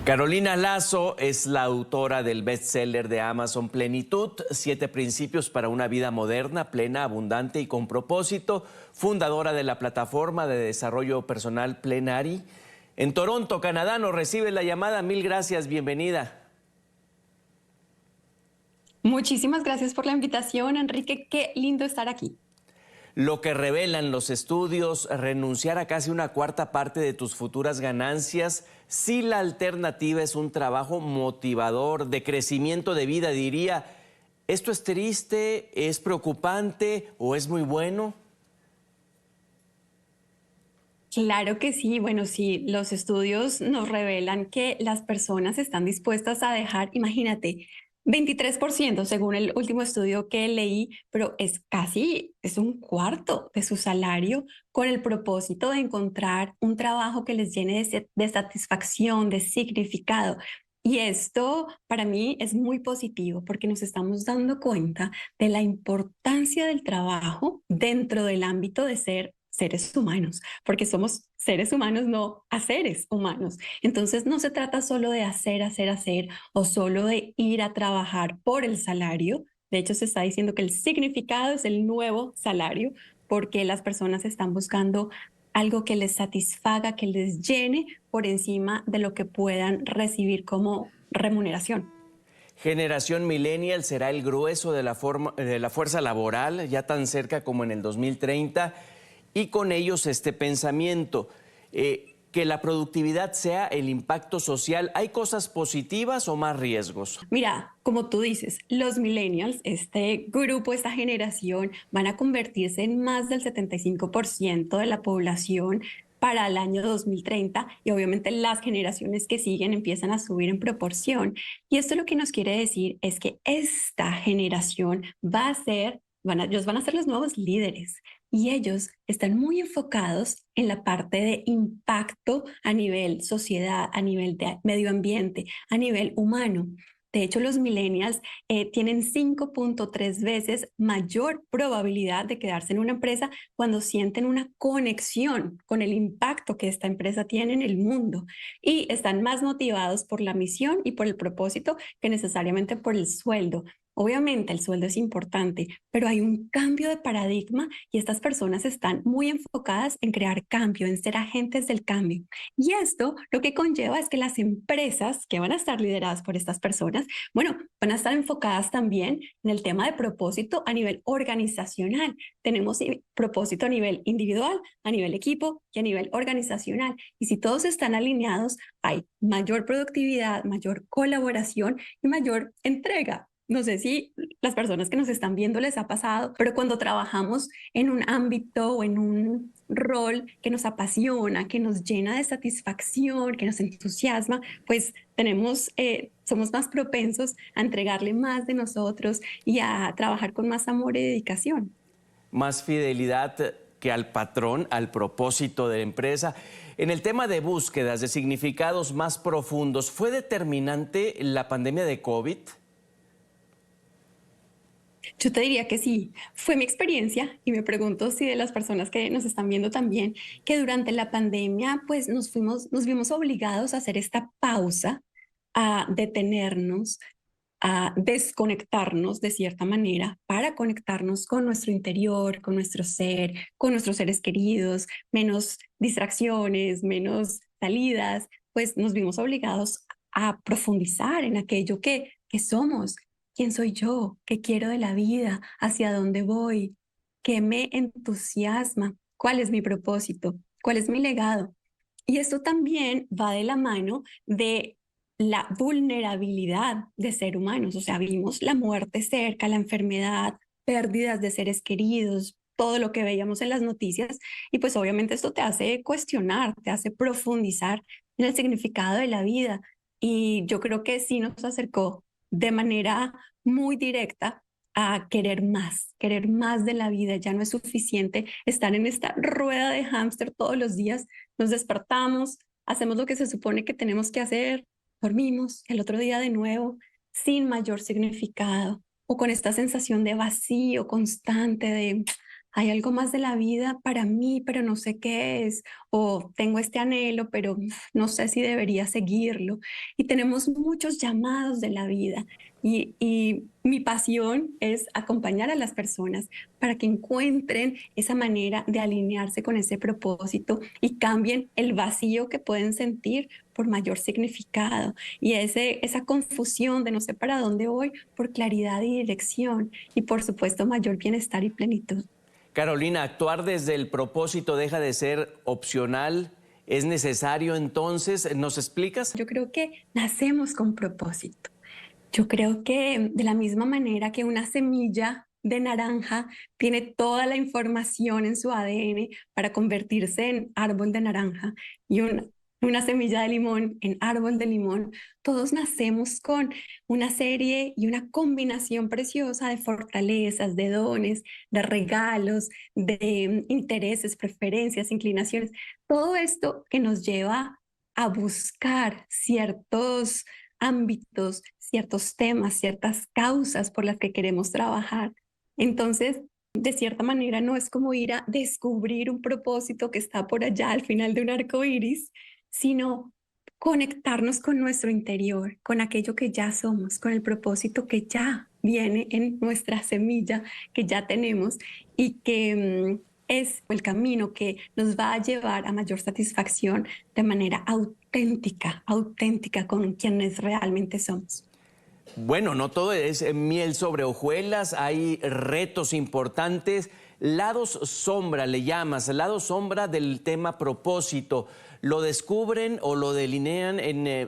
Carolina Lazo es la autora del bestseller de Amazon Plenitud, 7 principios para una vida moderna, plena, abundante y con propósito, fundadora de la plataforma de desarrollo personal Plenary. En Toronto, Canadá, nos recibe la llamada. Mil gracias, bienvenida. Muchísimas gracias por la invitación, Enrique. Qué lindo estar aquí. Lo que revelan los estudios, renunciar a casi una cuarta parte de tus futuras ganancias, si la alternativa es un trabajo motivador, de crecimiento de vida, diría, ¿esto es triste, es preocupante o es muy bueno? Claro que sí. Bueno, sí, los estudios nos revelan que las personas están dispuestas a dejar, imagínate, 23% según el último estudio que leí, pero es un cuarto de su salario con el propósito de encontrar un trabajo que les llene de satisfacción, de significado. Y esto para mí es muy positivo porque nos estamos dando cuenta de la importancia del trabajo dentro del ámbito de ser seres humanos, porque somos seres humanos, no seres humanos. Entonces no se trata solo de hacer o solo de ir a trabajar por el salario. De hecho, se está diciendo que el significado es el nuevo salario porque las personas están buscando algo que les satisfaga, que les llene por encima de lo que puedan recibir como remuneración. Generación millennial será el grueso de la fuerza laboral, ya tan cerca como en el 2030, y con ellos este pensamiento, que la productividad sea el impacto social. ¿Hay cosas positivas o más riesgos? Mira, como tú dices, los millennials, este grupo, esta generación, van a convertirse en más del 75% de la población para el año 2030 y obviamente las generaciones que siguen empiezan a subir en proporción. Y esto lo que nos quiere decir es que esta generación va a ser, ellos van a ser los nuevos líderes y ellos están muy enfocados en la parte de impacto a nivel sociedad, a nivel de medio ambiente, a nivel humano. De hecho, los millennials tienen 5.3 veces mayor probabilidad de quedarse en una empresa cuando sienten una conexión con el impacto que esta empresa tiene en el mundo y están más motivados por la misión y por el propósito que necesariamente por el sueldo. Obviamente el sueldo es importante, pero hay un cambio de paradigma y estas personas están muy enfocadas en crear cambio, en ser agentes del cambio. Y esto lo que conlleva es que las empresas que van a estar lideradas por estas personas, bueno, van a estar enfocadas también en el tema de propósito a nivel organizacional. Tenemos propósito a nivel individual, a nivel equipo y a nivel organizacional. Y si todos están alineados, hay mayor productividad, mayor colaboración y mayor entrega. No sé si las personas que nos están viendo les ha pasado, pero cuando trabajamos en un ámbito o en un rol que nos apasiona, que nos llena de satisfacción, que nos entusiasma, pues somos más propensos a entregarle más de nosotros y a trabajar con más amor y dedicación. Más fidelidad que al patrón, al propósito de la empresa. En el tema de búsquedas de significados más profundos, ¿fue determinante la pandemia de COVID? Yo te diría que sí, fue mi experiencia y me pregunto si de las personas que nos están viendo también, que durante la pandemia pues nos vimos obligados a hacer esta pausa, a detenernos, a desconectarnos de cierta manera para conectarnos con nuestro interior, con nuestro ser, con nuestros seres queridos, menos distracciones, menos salidas, pues nos vimos obligados a profundizar en aquello que somos. ¿Quién soy yo? ¿Qué quiero de la vida? ¿Hacia dónde voy? ¿Qué me entusiasma? ¿Cuál es mi propósito? ¿Cuál es mi legado? Y esto también va de la mano de la vulnerabilidad de ser humanos. O sea, vimos la muerte cerca, la enfermedad, pérdidas de seres queridos, todo lo que veíamos en las noticias. Y pues obviamente esto te hace cuestionar, te hace profundizar en el significado de la vida. Y yo creo que sí nos acercó de manera muy directa a querer más de la vida. Ya no es suficiente estar en esta rueda de hámster todos los días. Nos despertamos, hacemos lo que se supone que tenemos que hacer, dormimos el otro día de nuevo sin mayor significado o con esta sensación de vacío constante de, hay algo más de la vida para mí, pero no sé qué es, o tengo este anhelo, pero no sé si debería seguirlo. Y tenemos muchos llamados de la vida. Y mi pasión es acompañar a las personas para que encuentren esa manera de alinearse con ese propósito y cambien el vacío que pueden sentir por mayor significado y esa confusión de no sé para dónde voy por claridad y dirección y por supuesto mayor bienestar y plenitud. Carolina, ¿actuar desde el propósito deja de ser opcional? ¿Es necesario entonces? ¿Nos explicas? Yo creo que nacemos con propósito. Yo creo que de la misma manera que una semilla de naranja tiene toda la información en su ADN para convertirse en árbol de naranja y una semilla de limón en árbol de limón, todos nacemos con una serie y una combinación preciosa de fortalezas, de dones, de regalos, de intereses, preferencias, inclinaciones, todo esto que nos lleva a buscar ciertos ámbitos, ciertos temas, ciertas causas por las que queremos trabajar. Entonces, de cierta manera, no es como ir a descubrir un propósito que está por allá al final de un arco iris, sino conectarnos con nuestro interior, con aquello que ya somos, con el propósito que ya viene en nuestra semilla, que ya tenemos y que es el camino que nos va a llevar a mayor satisfacción de manera auténtica, auténtica con quienes realmente somos. Bueno, no todo es miel sobre hojuelas, hay retos importantes. Lados sombra le llamas, lado sombra del tema propósito. ¿Lo descubren o lo delinean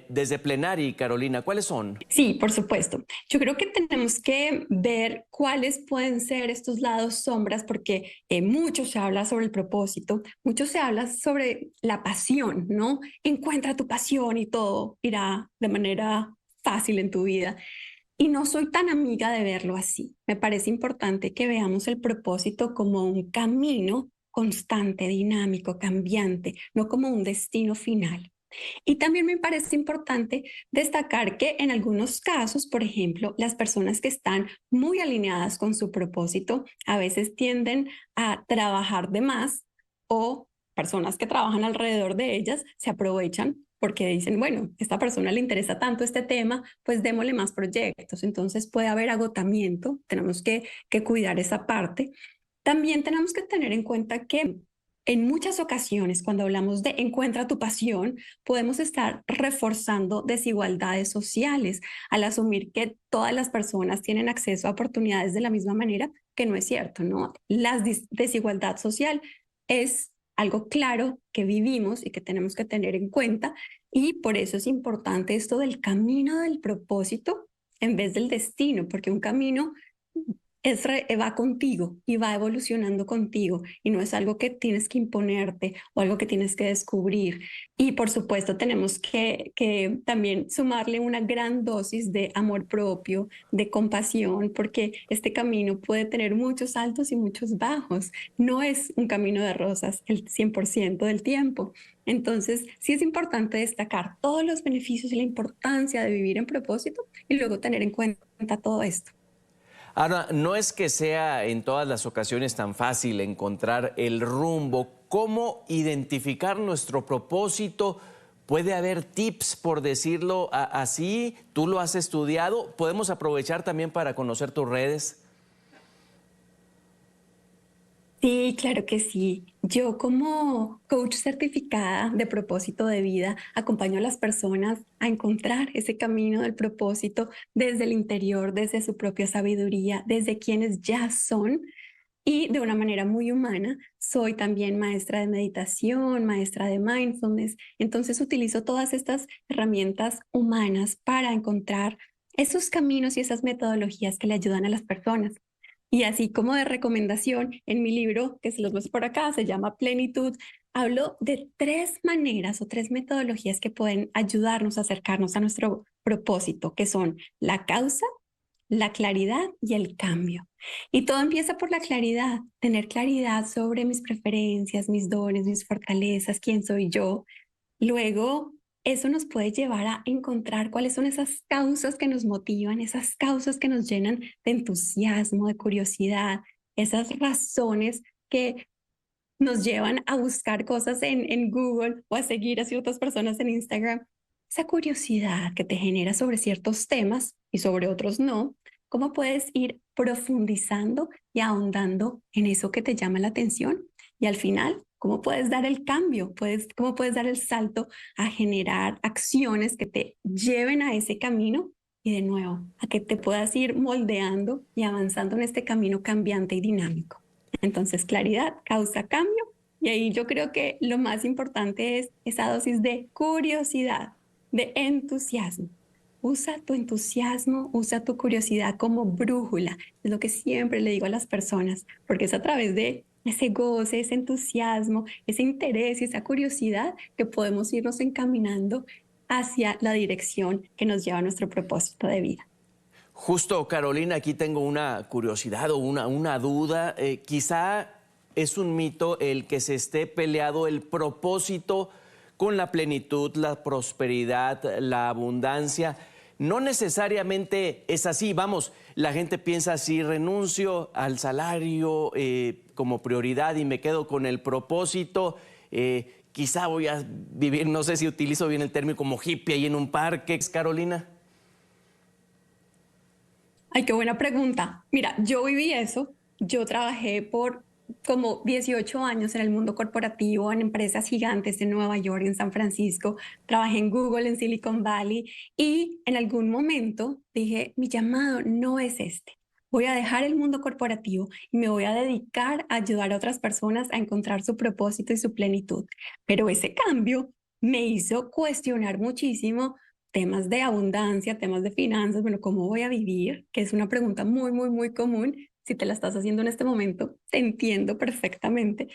desde Plenary, Carolina? ¿Cuáles son? Sí, por supuesto. Yo creo que tenemos que ver cuáles pueden ser estos lados sombras, porque mucho se habla sobre el propósito, mucho se habla sobre la pasión, ¿no? Encuentra tu pasión y todo irá de manera fácil en tu vida. Y no soy tan amiga de verlo así. Me parece importante que veamos el propósito como un camino constante, dinámico, cambiante, no como un destino final. Y también me parece importante destacar que en algunos casos, por ejemplo, las personas que están muy alineadas con su propósito a veces tienden a trabajar de más o personas que trabajan alrededor de ellas se aprovechan porque dicen, bueno, esta persona le interesa tanto este tema, pues démosle más proyectos. Entonces puede haber agotamiento, tenemos que cuidar esa parte. También tenemos que tener en cuenta que en muchas ocasiones, cuando hablamos de encuentra tu pasión, podemos estar reforzando desigualdades sociales al asumir que todas las personas tienen acceso a oportunidades de la misma manera, que no es cierto, ¿no? La desigualdad social es algo claro que vivimos y que tenemos que tener en cuenta y por eso es importante esto del camino del propósito en vez del destino, porque un camino va contigo y va evolucionando contigo y no es algo que tienes que imponerte o algo que tienes que descubrir. Y por supuesto tenemos que también sumarle una gran dosis de amor propio, de compasión, porque este camino puede tener muchos altos y muchos bajos. No es un camino de rosas el 100% del tiempo. Entonces, sí es importante destacar todos los beneficios y la importancia de vivir en propósito y luego tener en cuenta todo esto. Ahora, no es que sea en todas las ocasiones tan fácil encontrar el rumbo. ¿Cómo identificar nuestro propósito? ¿Puede haber tips, por decirlo así? ¿Tú lo has estudiado? ¿Podemos aprovechar también para conocer tus redes? Sí, claro que sí. Yo como coach certificada de propósito de vida, acompaño a las personas a encontrar ese camino del propósito desde el interior, desde su propia sabiduría, desde quienes ya son y de una manera muy humana. Soy también maestra de meditación, maestra de mindfulness, entonces utilizo todas estas herramientas humanas para encontrar esos caminos y esas metodologías que le ayudan a las personas. Y así como de recomendación, en mi libro, que se los muestro por acá, se llama Plenitud, hablo de 3 maneras o 3 metodologías que pueden ayudarnos a acercarnos a nuestro propósito, que son la causa, la claridad y el cambio. Y todo empieza por la claridad, tener claridad sobre mis preferencias, mis dones, mis fortalezas, quién soy yo. Luego, eso nos puede llevar a encontrar cuáles son esas causas que nos motivan, esas causas que nos llenan de entusiasmo, de curiosidad, esas razones que nos llevan a buscar cosas en Google o a seguir a ciertas personas en Instagram, esa curiosidad que te genera sobre ciertos temas y sobre otros no, ¿cómo puedes ir profundizando y ahondando en eso que te llama la atención? Y al final, ¿cómo puedes dar el cambio? ¿Cómo puedes dar el salto a generar acciones que te lleven a ese camino? Y de nuevo, a que te puedas ir moldeando y avanzando en este camino cambiante y dinámico. Entonces, claridad causa cambio y ahí yo creo que lo más importante es esa dosis de curiosidad, de entusiasmo. Usa tu entusiasmo, usa tu curiosidad como brújula. Es lo que siempre le digo a las personas, porque es a través de ese goce, ese entusiasmo, ese interés y esa curiosidad que podemos irnos encaminando hacia la dirección que nos lleva a nuestro propósito de vida. Justo, Carolina, aquí tengo una curiosidad o una duda. Quizá es un mito el que se esté peleado el propósito con la plenitud, la prosperidad, la abundancia. No necesariamente es así. Vamos, la gente piensa si renuncio al salario como prioridad y me quedo con el propósito, quizá voy a vivir, no sé si utilizo bien el término, como hippie ahí en un parque, Carolina. Ay, qué buena pregunta. Mira, yo viví eso. Yo trabajé por como 18 años en el mundo corporativo, en empresas gigantes en Nueva York, en San Francisco. Trabajé en Google, en Silicon Valley y en algún momento dije, mi llamado no es este. Voy a dejar el mundo corporativo y me voy a dedicar a ayudar a otras personas a encontrar su propósito y su plenitud. Pero ese cambio me hizo cuestionar muchísimo temas de abundancia, temas de finanzas, bueno, ¿cómo voy a vivir? Que es una pregunta muy, muy, muy común. Si te la estás haciendo en este momento, te entiendo perfectamente.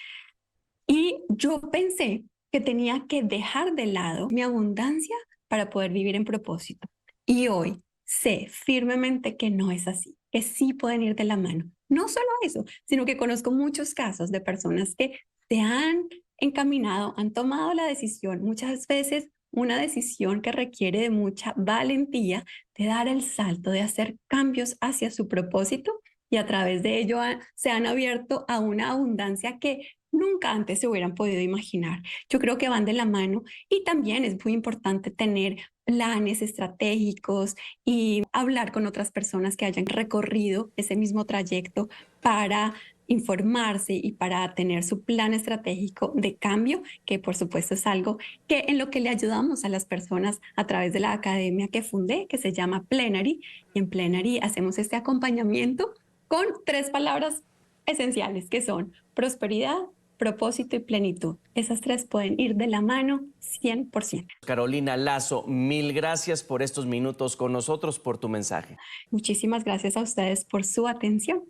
Y yo pensé que tenía que dejar de lado mi abundancia para poder vivir en propósito. Y hoy sé firmemente que no es así, que sí pueden ir de la mano. No solo eso, sino que conozco muchos casos de personas que se han encaminado, han tomado la decisión, muchas veces una decisión que requiere de mucha valentía, de dar el salto, de hacer cambios hacia su propósito y a través de ello se han abierto a una abundancia que nunca antes se hubieran podido imaginar. Yo creo que van de la mano y también es muy importante tener planes estratégicos y hablar con otras personas que hayan recorrido ese mismo trayecto para informarse y para tener su plan estratégico de cambio, que por supuesto es algo que en lo que le ayudamos a las personas a través de la academia que fundé, que se llama Plenary, y en Plenary hacemos este acompañamiento con 3 palabras esenciales que son prosperidad, propósito y plenitud. Esas 3 pueden ir de la mano 100%. Carolina Lazo, mil gracias por estos minutos con nosotros, por tu mensaje. Muchísimas gracias a ustedes por su atención.